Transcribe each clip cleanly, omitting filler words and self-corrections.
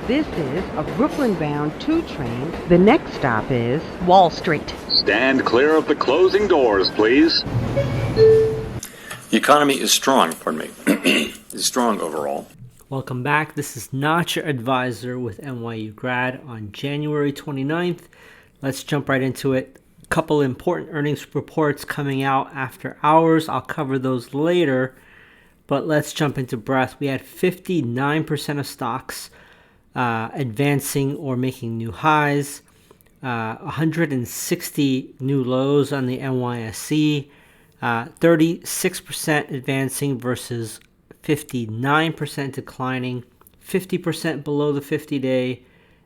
This is a Brooklyn-bound 2 train. The next stop is Wall Street. Stand clear of the closing doors, please. The economy is strong, is strong overall. Welcome back. This is Not Your Advisor with NYU Grad on January 29th. Let's jump right into it. A couple important earnings reports coming out after hours. I'll cover those later, but let's jump into breadth. We had 59% of stocks advancing or making new highs, 160 new lows on the NYSE, 36% advancing versus 59% declining, 50% below the 50-day,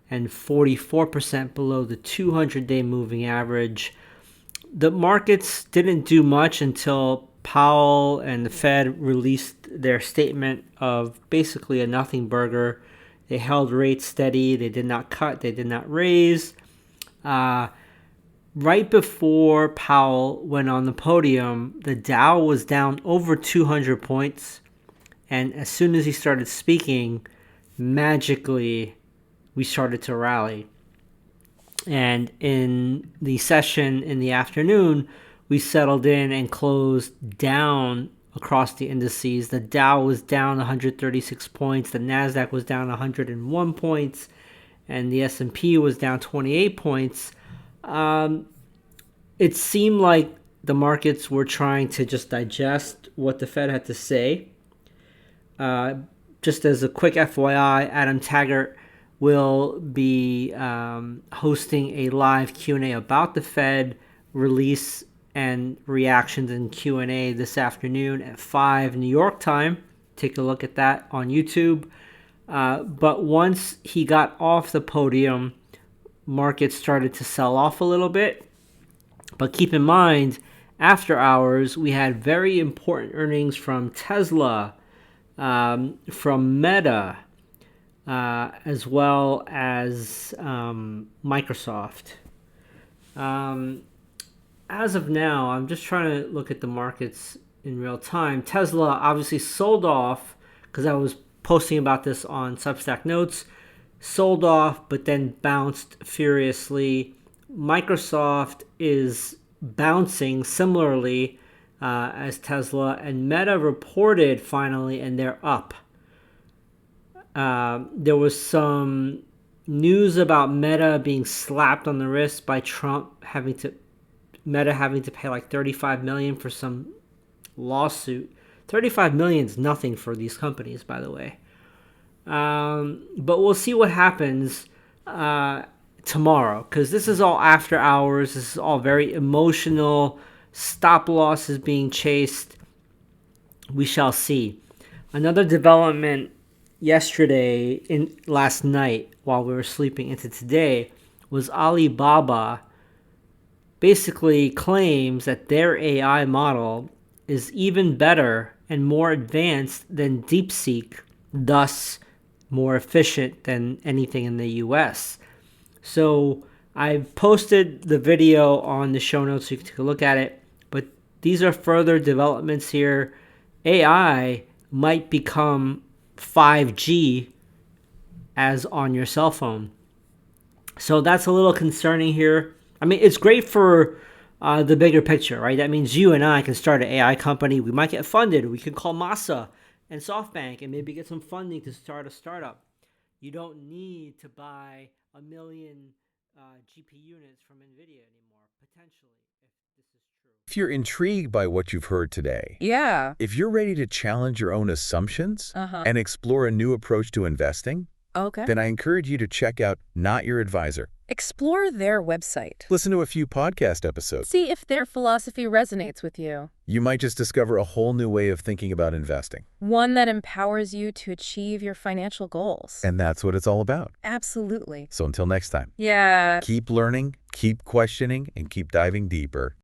and 44% below the 200-day moving average. The markets didn't do much until Powell and the Fed released their statement of basically a nothing burger. They held rates steady. They did not cut. They did not raise. Right before Powell went on the podium, the Dow was down over 200 points. And as soon as he started speaking, magically, we started to rally. And in the session in the afternoon, we settled in and closed down across the indices. The Dow was down 136 points. The NASDAQ was down 101 points. And the S&P was down 28 points. It seemed like the markets were trying to just digest what the Fed had to say. Just as a quick FYI, Adam Taggart will be hosting a live Q&A about the Fed release and reactions and Q&A this afternoon at 5 New York time. Take a look at that on YouTube. But once he got off the podium, markets started to sell off a little bit. But keep in mind, after hours, we had very important earnings from Tesla, from Meta, as well as Microsoft. As of now, I'm just trying to look at the markets in real time. Tesla obviously sold off, because I was posting about this on Substack Notes, sold off but then bounced furiously. Microsoft is bouncing similarly as Tesla, and Meta reported finally, and they're up. There was some news about Meta being slapped on the wrist by Trump, Meta having to pay like $35 million for some lawsuit. $35 million is nothing for these companies, by the way. But we'll see what happens tomorrow, because this is all after hours. This is all very emotional. Stop loss is being chased. We shall see. Another development last night, while we were sleeping into today, was Alibaba basically claims that their AI model is even better and more advanced than DeepSeek, thus more efficient than anything in the US. So I've posted the video on the show notes so you can take a look at it. But these are further developments here. AI might become 5G as on your cell phone. So that's a little concerning here. I mean, it's great for the bigger picture, right? That means you and I can start an AI company. We might get funded. We can call Masa and SoftBank and maybe get some funding to start a startup. You don't need to buy 1 million GP units from NVIDIA anymore, potentially, if this is true. If you're intrigued by what you've heard today, if you're ready to challenge your own assumptions and explore a new approach to investing, then I encourage you to check out Not Your Advisor. Explore their website. Listen to a few podcast episodes. See if their philosophy resonates with you. You might just discover a whole new way of thinking about investing. One that empowers you to achieve your financial goals. And that's what it's all about. Absolutely. So until next time. Yeah. Keep learning, keep questioning, and keep diving deeper